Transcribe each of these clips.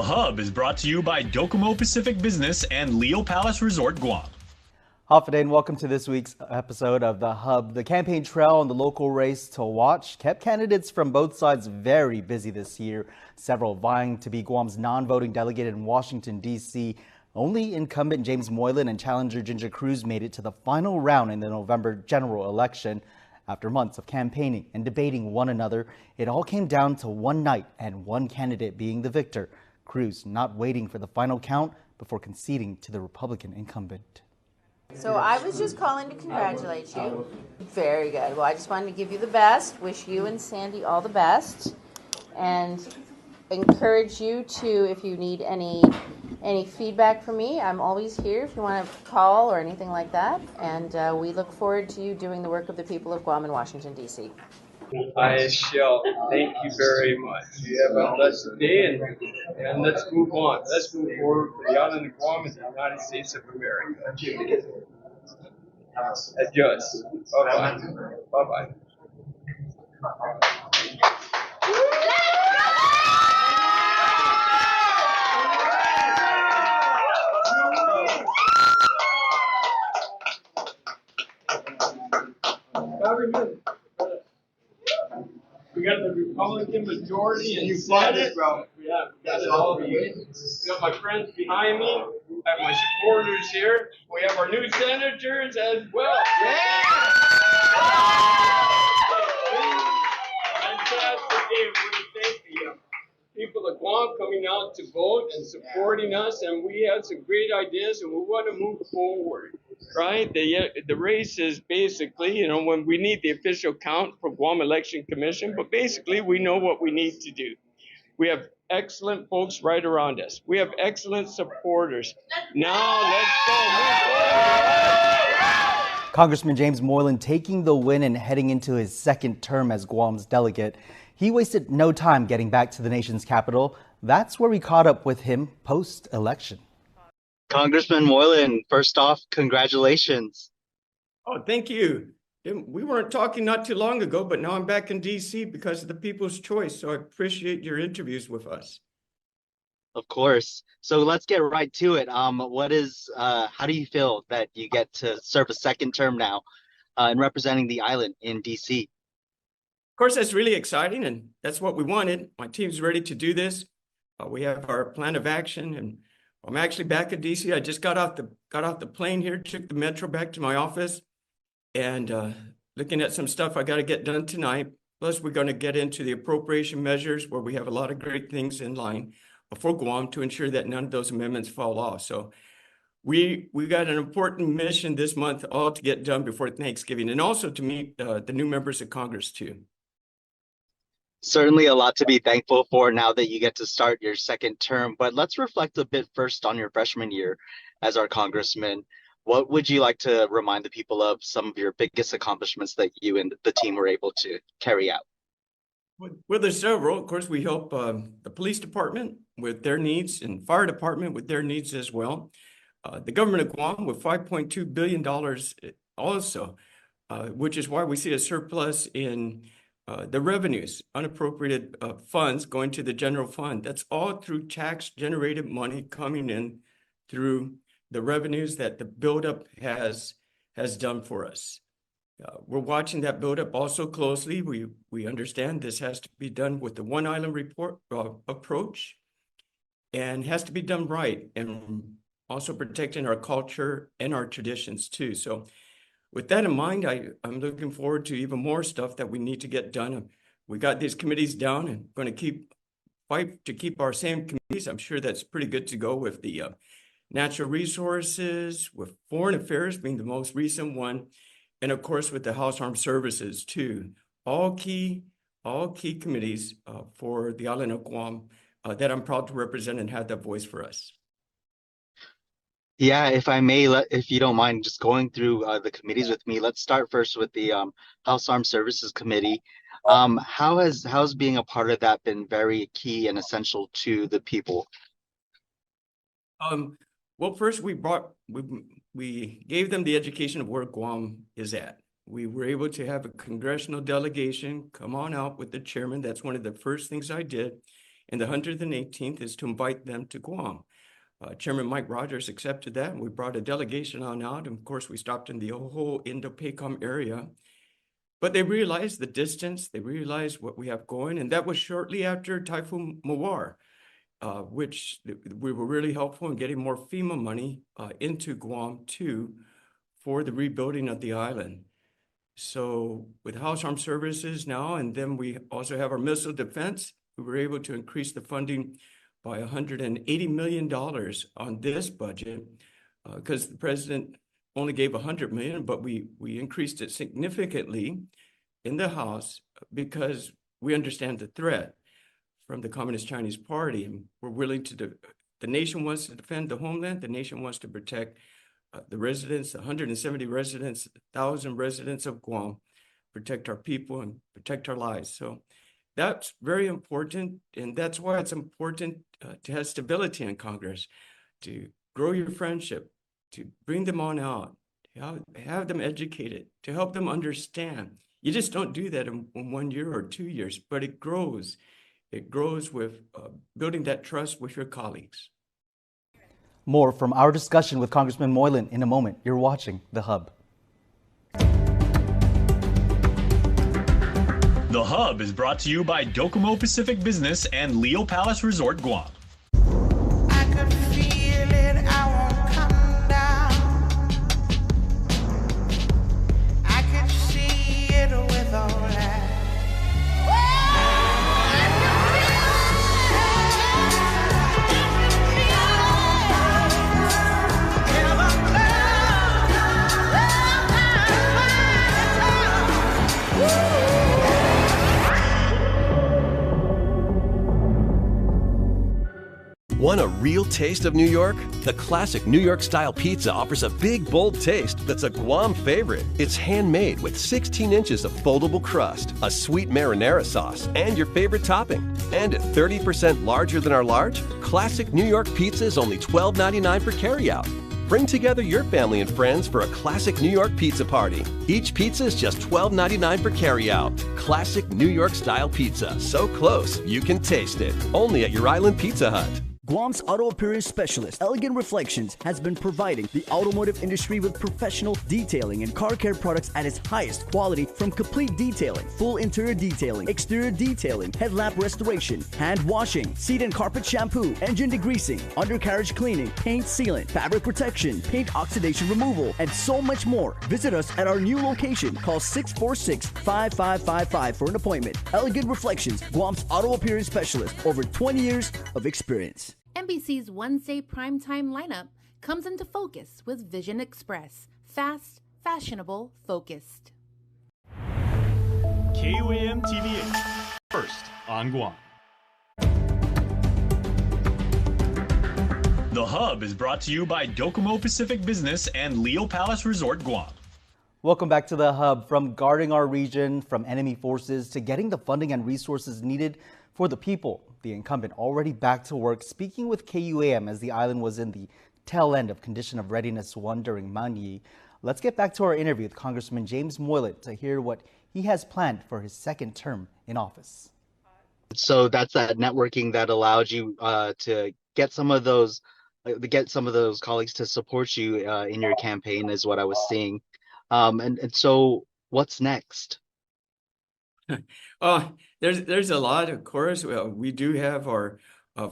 The Hub is brought to you by Docomo Pacific Business and Leo Palace Resort, Guam. Hafide, and welcome to this week's episode of The Hub. The campaign trail and the local race to watch kept candidates from both sides very busy this year, several vying to be Guam's non-voting delegate in Washington, D.C. Only incumbent James Moylan and challenger Ginger Cruz made it to the final round in the November general election. After months of campaigning and debating one another, it all came down to one night and one candidate being the victor. Cruz not waiting for the final count before conceding to the Republican incumbent. So I was just calling to congratulate you. Very good. Well, I just wanted to give you the best, wish you and Sandy all the best, and encourage you to, if you need any feedback from me, I'm always here if you want to call or anything like that. And we look forward to you doing the work of the people of Guam and Washington, D.C. I shall. Thank you very much. You have a blessed day, and let's move on. Let's move forward for the island of Guam and the United States of America. Adjust. Bye-bye. Bye-bye. We got the Republican majority in the Senate. Yeah, we got it all the way. We got my friends behind me. I have my supporters here. We have our new senators as well. Yeah! Fantastic day. I want to thank the people of Guam coming out to vote and supporting us. And we had some great ideas, and we want to move forward. Right? The race is basically, when we need the official count for Guam Election Commission, but basically we know what we need to do. We have excellent folks right around us. We have excellent supporters. Now let's go. Congressman James Moylan taking the win and heading into his second term as Guam's delegate. He wasted no time getting back to the nation's capital. That's where we caught up with him post-election. Congressman Moylan, first off, congratulations. Oh, thank you. We weren't talking not too long ago, but now I'm back in D.C. because of the people's choice. So I appreciate your interviews with us. Of course. So let's get right to it. How do you feel that you get to serve a second term now in representing the island in D.C.? Of course, that's really exciting, and that's what we wanted. My team's ready to do this. We have our plan of action, and I'm actually back in D.C. I just got off the plane here, took the metro back to my office, and looking at some stuff I got to get done tonight. Plus, we're going to get into the appropriation measures where we have a lot of great things in line for Guam to ensure that none of those amendments fall off. So we got an important mission this month all to get done before Thanksgiving, and also to meet the new members of Congress too. Certainly a lot to be thankful for now that you get to start your second term, but let's reflect a bit first on your freshman year as our congressman. What would you like to remind the people of some of your biggest accomplishments that you and the team were able to carry out? Well, there's several. Of course, we help the police department with their needs and fire department with their needs as well. The government of Guam with $5.2 billion also, which is why we see a surplus in the revenues, unappropriated funds going to the general fund. That's all through tax-generated money coming in through the revenues that the buildup has done for us. We're watching that buildup also closely. We understand this has to be done with the one island report approach, and has to be done right, and also protecting our culture and our traditions too. So with that in mind, I'm looking forward to even more stuff that we need to get done. We got these committees down and going to fight to keep our same committees. I'm sure that's pretty good to go with the natural resources, with foreign affairs being the most recent one, and of course with the House Armed Services too. All key committees for the island of Guam that I'm proud to represent and have that voice for us. Yeah, if I may, if you don't mind just going through the committees with me, let's start first with the House Armed Services Committee. How's being a part of that been very key and essential to the people? Well, first we gave them the education of where Guam is at. We were able to have a congressional delegation come on out with the chairman. That's one of the first things I did. and the 118th is to invite them to Guam. Chairman Mike Rogers accepted that, and we brought a delegation on out. And of course, we stopped in the whole Indo-PACOM area. But they realized the distance, they realized what we have going, and that was shortly after Typhoon Mawar, which we were really helpful in getting more FEMA money into Guam too for the rebuilding of the island. So with House Armed Services now, and then we also have our missile defense, we were able to increase the funding by $180 million on this budget because the president only gave $100 million, but we increased it significantly in the House because we understand the threat from the Communist Chinese Party, and we're willing to, the nation wants to defend the homeland, the nation wants to protect the residents, 170 residents, 1,000 residents of Guam, protect our people and protect our lives. So that's very important, and that's why it's important to have stability in Congress, to grow your friendship, to bring them on out, have them educated, to help them understand. You just don't do that in 1 year or 2 years, but it grows. It grows with building that trust with your colleagues. More from our discussion with Congressman Moylan in a moment. You're watching The Hub. The Hub is brought to you by Docomo Pacific Business and Leo Palace Resort, Guam. I could feel it, I won't come down. I could see it with all that. Want a real taste of New York? The classic New York-style pizza offers a big, bold taste that's a Guam favorite. It's handmade with 16 inches of foldable crust, a sweet marinara sauce, and your favorite topping. And at 30% larger than our large, classic New York pizza is only $12.99 for carryout. Bring together your family and friends for a classic New York pizza party. Each pizza is just $12.99 for carryout. Classic New York-style pizza, so close you can taste it. Only at your island Pizza Hut. Guam's auto appearance specialist, Elegant Reflections, has been providing the automotive industry with professional detailing and car care products at its highest quality, from complete detailing, full interior detailing, exterior detailing, headlamp restoration, hand washing, seat and carpet shampoo, engine degreasing, undercarriage cleaning, paint sealant, fabric protection, paint oxidation removal, and so much more. Visit us at our new location. Call 646-5555 for an appointment. Elegant Reflections, Guam's auto appearance specialist, over 20 years of experience. NBC's Wednesday primetime lineup comes into focus with Vision Express. Fast, fashionable, focused. KUAM TV8, first on Guam. The Hub is brought to you by Docomo Pacific Business and Leo Palace Resort, Guam. Welcome back to The Hub. From guarding our region from enemy forces to getting the funding and resources needed for the people, the incumbent already back to work, speaking with KUAM as the island was in the tail end of Condition of Readiness 1 during Manyi. Let's get back to our interview with Congressman James Moylan to hear what he has planned for his second term in office. So that's that networking that allowed you to get some of those colleagues to support you in your campaign, is what I was seeing. And so what's next? There's a lot, of course. We do have our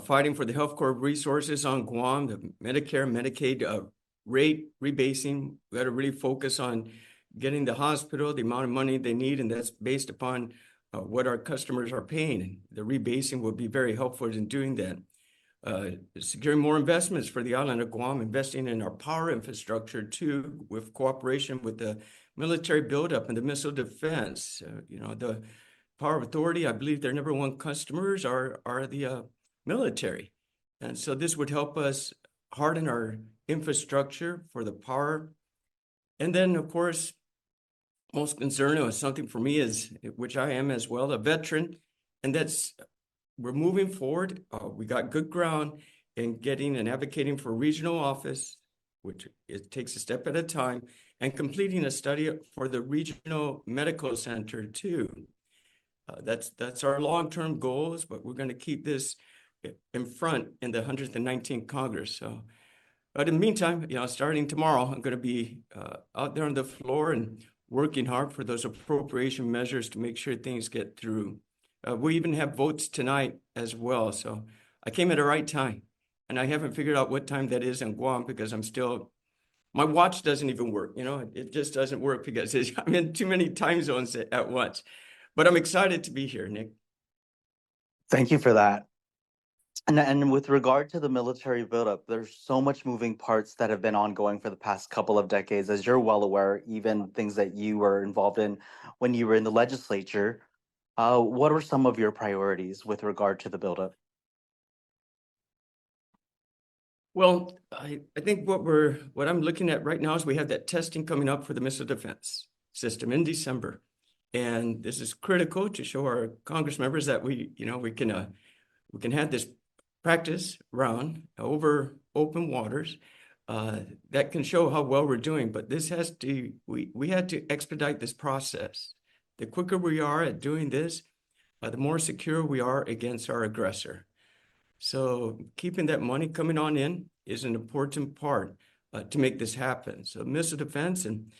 fighting for the health corps resources on Guam, the Medicare, Medicaid rate rebasing. We got to really focus on getting the hospital the amount of money they need, and that's based upon what our customers are paying. And the rebasing will be very helpful in doing that. Securing more investments for the island of Guam, investing in our power infrastructure too, with cooperation with the military buildup and the missile defense. The Power Authority, I believe their number one customers are the military. And so this would help us harden our infrastructure for the power. And then, of course, most concerning is something for me is, which I am as well, a veteran, and that's we're moving forward. We got good ground in getting and advocating for regional office, which it takes a step at a time, and completing a study for the regional medical center too. That's our long-term goals, but we're going to keep this in front in the 119th Congress. So, but in the meantime, starting tomorrow, I'm going to be out there on the floor and working hard for those appropriation measures to make sure things get through. We even have votes tonight as well. So I came at the right time, and I haven't figured out what time that is in Guam because my watch doesn't even work. It just doesn't work because I'm in too many time zones at once. But I'm excited to be here, Nick. Thank you for that. And with regard to the military buildup, there's so much moving parts that have been ongoing for the past couple of decades, as you're well aware, even things that you were involved in when you were in the legislature. What are some of your priorities with regard to the buildup? Well, I think what I'm looking at right now is we have that testing coming up for the missile defense system in December. And this is critical to show our Congress members that we can have this practice round over open waters that can show how well we're doing. But this we had to expedite this process. The quicker we are at doing this, the more secure we are against our aggressor. So keeping that money coming on in is an important part to make this happen. So missile defense and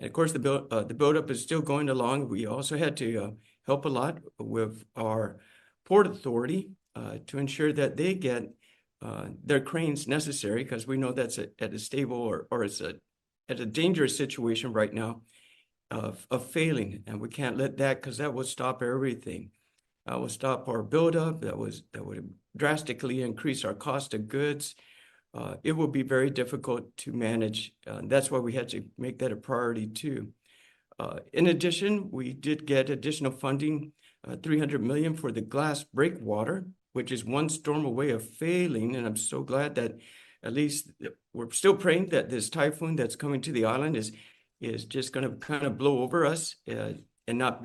of course, the buildup is still going along. We also had to help a lot with our Port Authority to ensure that they get their cranes necessary, because we know that's at a stable or it's at a dangerous situation right now of failing, and we can't let that, because that will stop everything. That will stop our buildup. That would drastically increase our cost of goods. It will be very difficult to manage. That's why we had to make that a priority too. In addition, we did get additional funding, $300 million for the glass breakwater, which is one storm away of failing. And I'm so glad that at least we're still praying that this typhoon that's coming to the island is just going to kind of blow over us and not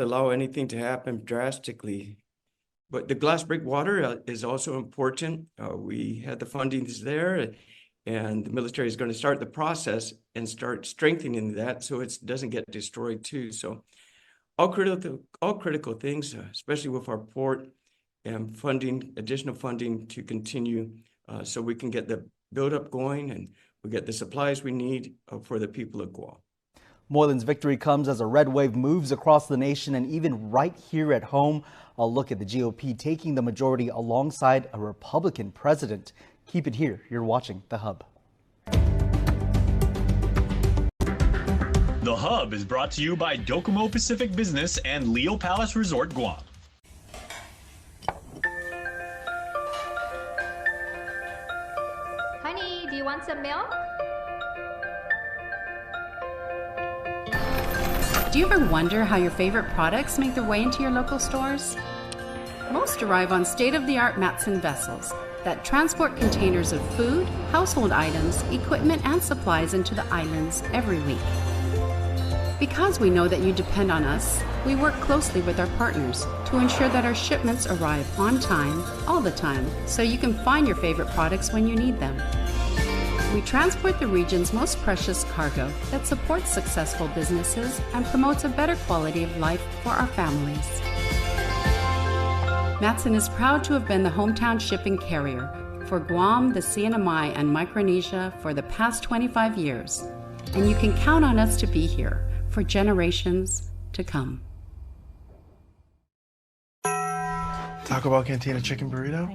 allow anything to happen drastically. But the glass breakwater is also important. We had the fundings there, and the military is going to start the process and start strengthening that so it doesn't get destroyed too. So all critical things, especially with our port and additional funding to continue so we can get the buildup going and we get the supplies we need for the people of Guam. Moylan's victory comes as a red wave moves across the nation and even right here at home. I'll look at the GOP taking the majority alongside a Republican president. Keep it here. You're watching The Hub. The Hub is brought to you by Docomo Pacific Business and Leo Palace Resort, Guam. Honey, do you want some milk? Do you ever wonder how your favorite products make their way into your local stores? Most arrive on state-of-the-art Matson vessels that transport containers of food, household items, equipment, and supplies into the islands every week. Because we know that you depend on us, we work closely with our partners to ensure that our shipments arrive on time, all the time, so you can find your favorite products when you need them. We transport the region's most precious cargo that supports successful businesses and promotes a better quality of life for our families. Matson is proud to have been the hometown shipping carrier for Guam, the CNMI, and Micronesia for the past 25 years, and you can count on us to be here for generations to come. Taco Bell Cantina chicken burrito?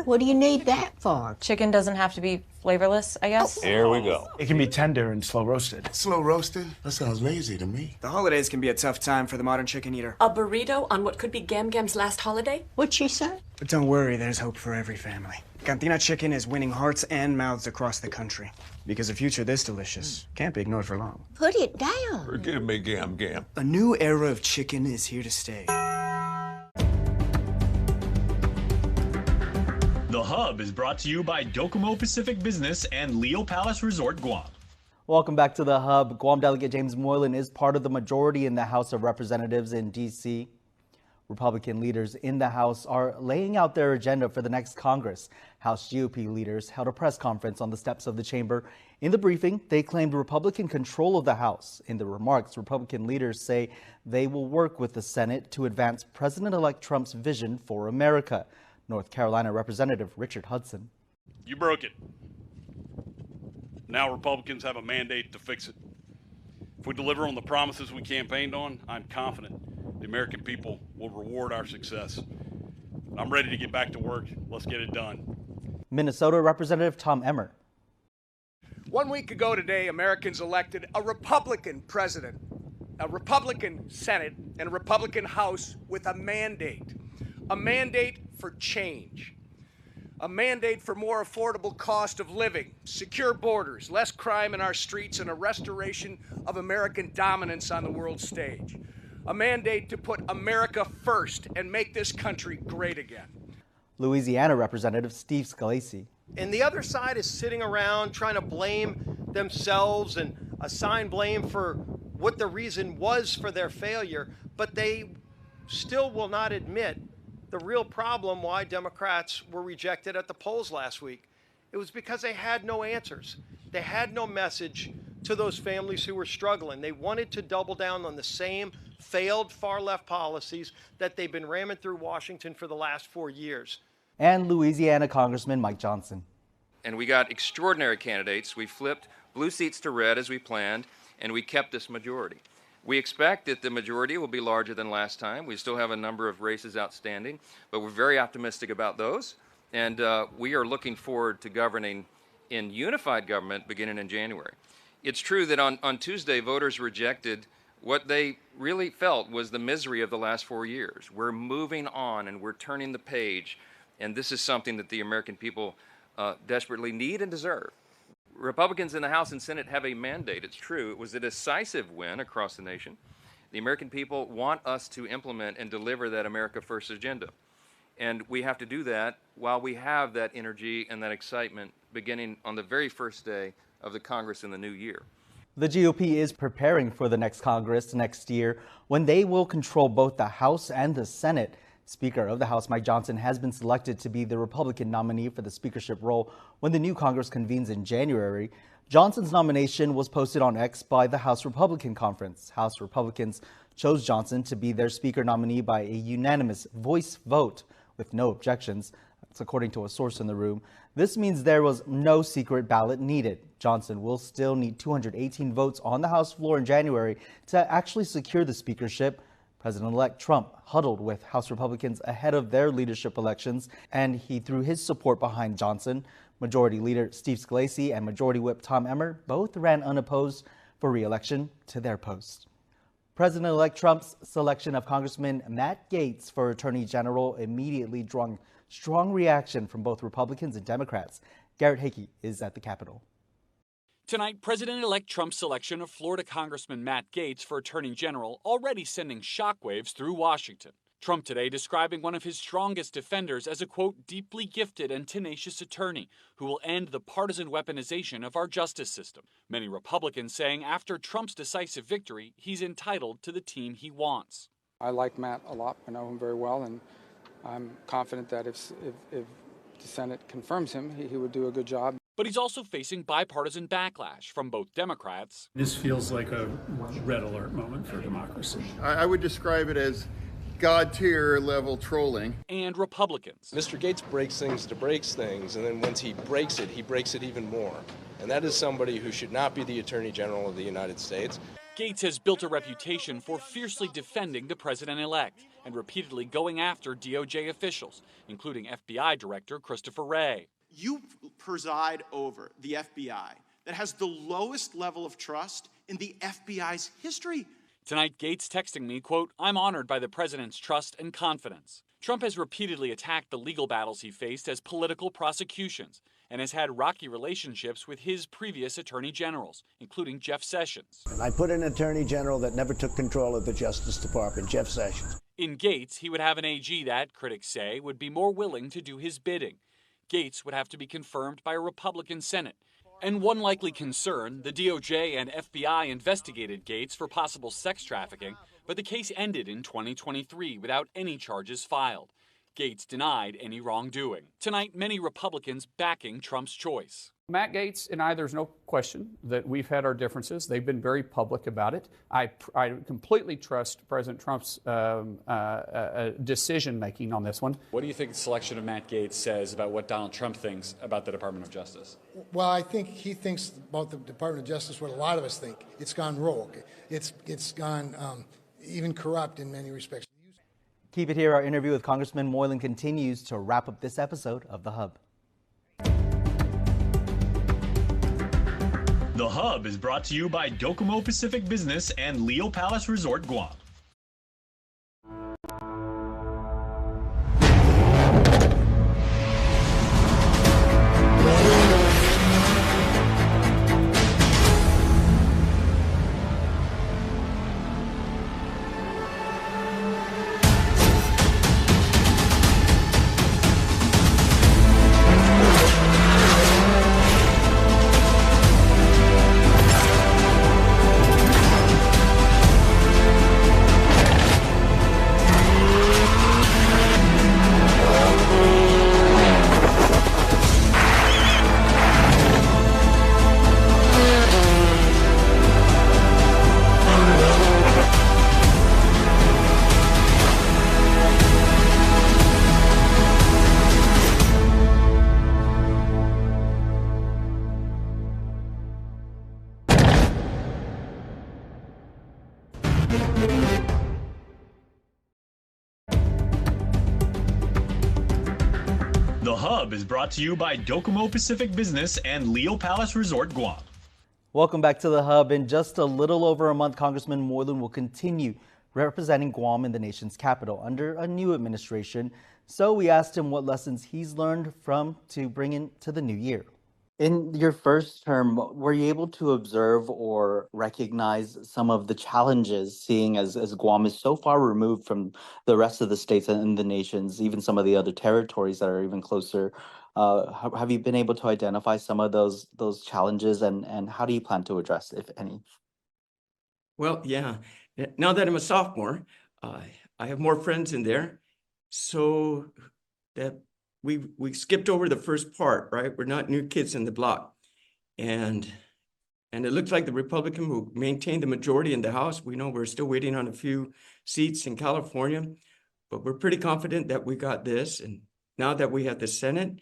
What do you need that for? Chicken doesn't have to be flavorless, I guess. Here we go. It can be tender and slow roasted. Slow roasted? That sounds lazy to me. The holidays can be a tough time for the modern chicken eater. A burrito on what could be Gam Gam's last holiday? What'd she say? But don't worry, there's hope for every family. Cantina chicken is winning hearts and mouths across the country. Because a future this delicious can't be ignored for long. Put it down. Forgive me, Gam Gam. A new era of chicken is here to stay. The Hub is brought to you by Docomo Pacific Business and Leo Palace Resort, Guam. Welcome back to The Hub. Guam Delegate James Moylan is part of the majority in the House of Representatives in D.C. Republican leaders in the House are laying out their agenda for the next Congress. House GOP leaders held a press conference on the steps of the chamber. In the briefing, they claimed Republican control of the House. In the remarks, Republican leaders say they will work with the Senate to advance President-elect Trump's vision for America. North Carolina Representative Richard Hudson. You broke it. Now Republicans have a mandate to fix it. If we deliver on the promises we campaigned on, I'm confident the American people will reward our success. I'm ready to get back to work. Let's get it done. Minnesota Representative Tom Emmer. 1 week ago today, Americans elected a Republican president, a Republican Senate, and a Republican House with a mandate for change, a mandate for more affordable cost of living, secure borders, less crime in our streets, and a restoration of American dominance on the world stage, a mandate to put America first and make this country great again. Louisiana Representative Steve Scalise. And the other side is sitting around trying to blame themselves and assign blame for what the reason was for their failure, but they still will not admit the real problem why Democrats were rejected at the polls last week. It was because they had no answers. They had no message to those families who were struggling. They wanted to double down on the same failed far-left policies that they've been ramming through Washington for the last 4 years. And Louisiana Congressman Mike Johnson. And we got extraordinary candidates. We flipped blue seats to red as we planned, and we kept this majority. We expect that the majority will be larger than last time. We still have a number of races outstanding, but we're very optimistic about those. And we are looking forward to governing in unified government beginning in January. It's true that on Tuesday, voters rejected what they really felt was the misery of the last 4 years. We're moving on and we're turning the page. And this is something that the American people desperately need and deserve. Republicans in the House and Senate have a mandate. It's true. It was a decisive win across the nation. The American people want us to implement and deliver that America First agenda. And we have to do that while we have that energy and that excitement beginning on the very first day of the Congress in the new year. The GOP is preparing for the next Congress next year when they will control both the House and the Senate. Speaker of the House Mike Johnson has been selected to be the Republican nominee for the speakership role when the new Congress convenes in January. Johnson's nomination was posted on X by the House Republican Conference. House Republicans chose Johnson to be their speaker nominee by a unanimous voice vote with no objections. That's according to a source in the room. This means there was no secret ballot needed. Johnson will still need 218 votes on the House floor in January to actually secure the speakership. President-elect Trump huddled with House Republicans ahead of their leadership elections, and he threw his support behind Johnson. Majority Leader Steve Scalise and Majority Whip Tom Emmer both ran unopposed for re-election to their post. President-elect Trump's selection of Congressman Matt Gaetz for Attorney General immediately drawing strong reaction from both Republicans and Democrats. Garrett Hickey is at the Capitol. Tonight, President-elect Trump's selection of Florida Congressman Matt Gaetz for Attorney General already sending shockwaves through Washington. Trump today describing one of his strongest defenders as a, quote, deeply gifted and tenacious attorney who will end the partisan weaponization of our justice system. Many Republicans saying after Trump's decisive victory, he's entitled to the team he wants. I like Matt a lot. I know him very well, and I'm confident that if the Senate confirms him, he would do a good job. But he's also facing bipartisan backlash from both Democrats. This feels like a red alert moment for democracy. I would describe it as God-tier level trolling. And Republicans. Mr. Gaetz breaks things to breaks things, and then once he breaks it even more. And that is somebody who should not be the Attorney General of the United States. Gaetz has built a reputation for fiercely defending the president-elect and repeatedly going after DOJ officials, including FBI Director Christopher Wray. You preside over the FBI that has the lowest level of trust in the FBI's history. Tonight, Gaetz texting me, quote, I'm honored by the president's trust and confidence. Trump has repeatedly attacked the legal battles he faced as political prosecutions and has had rocky relationships with his previous attorney generals, including Jeff Sessions. And I put an attorney general that never took control of the Justice Department, Jeff Sessions. In Gaetz, he would have an AG that, critics say, would be more willing to do his bidding. Gaetz would have to be confirmed by a Republican Senate. And one likely concern, the DOJ and FBI investigated Gaetz for possible sex trafficking, but the case ended in 2023 without any charges filed. Gaetz denied any wrongdoing. Tonight, many Republicans backing Trump's choice. Matt Gaetz and I, there's no question that we've had our differences. They've been very public about it. I completely trust President Trump's decision-making on this one. What do you think the selection of Matt Gaetz says about what Donald Trump thinks about the Department of Justice? Well, I think he thinks about the Department of Justice what a lot of us think. It's gone rogue. It's gone even corrupt in many respects. Keep it here. Our interview with Congressman Moylan continues to wrap up this episode of The Hub. The Hub is brought to you by Docomo Pacific Business and Leo Palace Resort, Guam. The Hub is brought to you by Docomo Pacific Business and Leo Palace Resort, Guam. Welcome back to The Hub. In just a little over a month, Congressman Moylan will continue representing Guam in the nation's capital under a new administration. So we asked him what lessons he's learned to bring into the new year. In your first term, were you able to observe or recognize some of the challenges, seeing as Guam is so far removed from the rest of the states and the nations, even some of the other territories that are even closer? Have you been able to identify some of those challenges, and how do you plan to address, if any? Well, yeah. Now that I'm a sophomore, I have more friends in there, so that we skipped over the first part, right? We're not new kids in the block, and it looks like the Republican will maintain the majority in the House. We know we're still waiting on a few seats in California, but we're pretty confident that we got this. And now that we have the Senate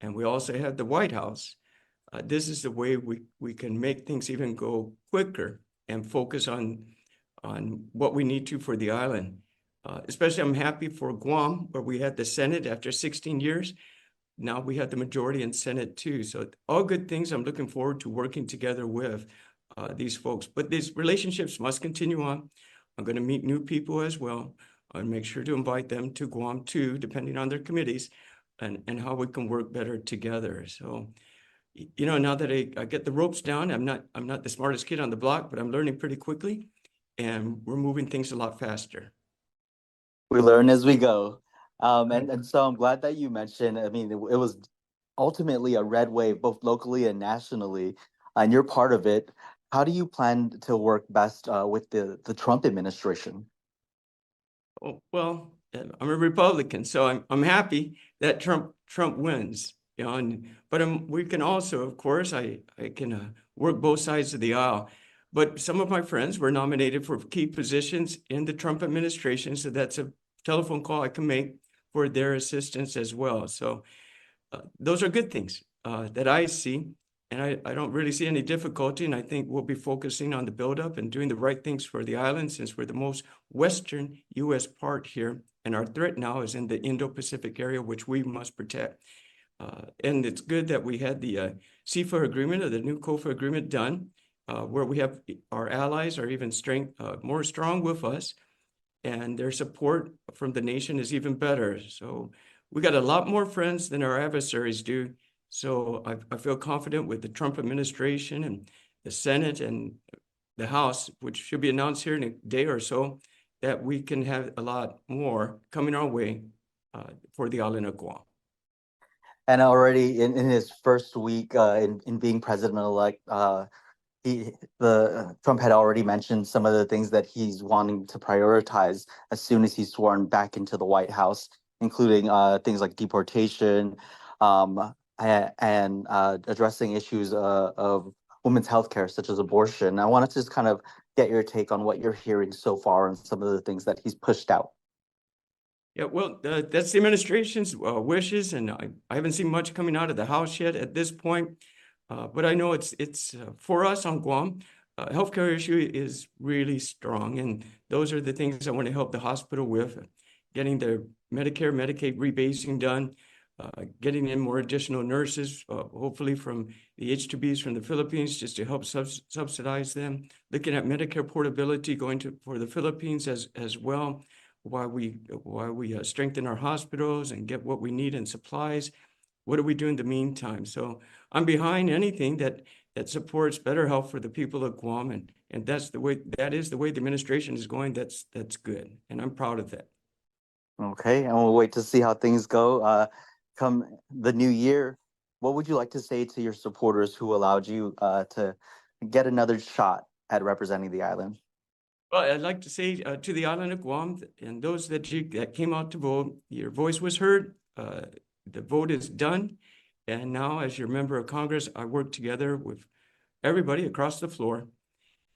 and we also have the White House, this is the way we can make things even go quicker and focus on what we need to for the island. Especially, I'm happy for Guam, where we had the Senate after 16 years. Now we have the majority in Senate too. So all good things. I'm looking forward to working together with these folks. But these relationships must continue on. I'm going to meet new people as well and make sure to invite them to Guam too, depending on their committees, and how we can work better together. So, you know, now that I get the ropes down, I'm not the smartest kid on the block, but I'm learning pretty quickly, and we're moving things a lot faster. We learn as we go. And so I'm glad that you mentioned, I mean, it was ultimately a red wave, both locally and nationally, and you're part of it. How do you plan to work best with the Trump administration? Oh, well, I'm a Republican, so I'm happy that Trump wins. You know, but we can also, of course, I can work both sides of the aisle. But some of my friends were nominated for key positions in the Trump administration, so that's a telephone call I can make for their assistance as well. So those are good things that I see, and I don't really see any difficulty, and I think we'll be focusing on the buildup and doing the right things for the island, since we're the most western U.S. part here, and our threat now is in the Indo-Pacific area, which we must protect. And it's good that we had the CFA agreement, or the new COFA agreement, done, where we have our allies are even more strong with us, and their support from the nation is even better. So we got a lot more friends than our adversaries do. So I feel confident with the Trump administration and the Senate and the House, which should be announced here in a day or so, that we can have a lot more coming our way for the island of Guam. And already in his first week in being president-elect, Trump had already mentioned some of the things that he's wanting to prioritize as soon as he's sworn back into the White House, including things like deportation, and addressing issues of women's health care, such as abortion. I wanted to just kind of get your take on what you're hearing so far and some of the things that he's pushed out. Yeah, well, that's the administration's wishes, and I haven't seen much coming out of the House yet at this point. But I know it's for us on Guam, healthcare issue is really strong, and those are the things I want to help the hospital with, getting their Medicare, Medicaid rebasing done, getting in more additional nurses, hopefully from the H-2Bs from the Philippines, just to help subsidize them, looking at Medicare portability going for the Philippines as well, while we strengthen our hospitals and get what we need in supplies. What do we do in the meantime? So I'm behind anything that supports better health for the people of Guam, and that is the way the administration is going. That's good, and I'm proud of that. Okay, and we'll wait to see how things go come the new year. What would you like to say to your supporters who allowed you to get another shot at representing the island? Well, I'd like to say to the island of Guam and those that came out to vote, your voice was heard. The vote is done. And now, as your member of Congress, I work together with everybody across the floor.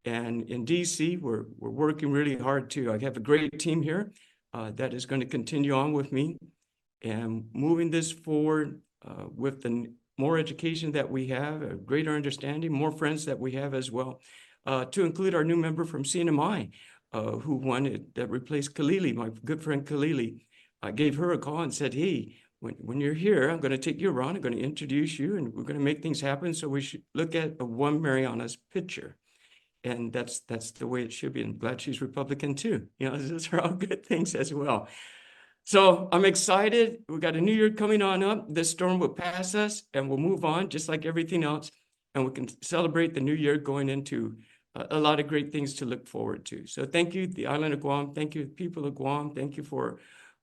And in DC, we're working really hard too. I have a great team here that is going to continue on with me and moving this forward with the more education that we have, a greater understanding, more friends that we have as well, to include our new member from CNMI, who won that replaced Kalili, my good friend Kalili. I gave her a call and said, hey, when you're here, I'm going to take you around, I'm going to introduce you, and we're going to make things happen. So we should look at a one Mariana's picture. And that's the way it should be. And I'm glad she's Republican too. You know, those are all good things as well. So I'm excited. We got a new year coming on up. This storm will pass us and we'll move on just like everything else. And we can celebrate the new year going into a lot of great things to look forward to. So thank you, the island of Guam. Thank you, people of Guam. Thank you for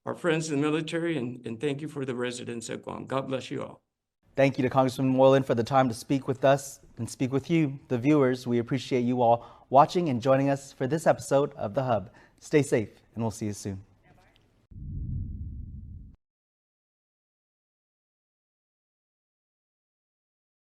our friends in the military, and thank you for the residents of Guam. God bless you all. Thank you to Congressman Moreland for the time to speak with us and speak with you, the viewers. We appreciate you all watching and joining us for this episode of The Hub. Stay safe, and we'll see you soon.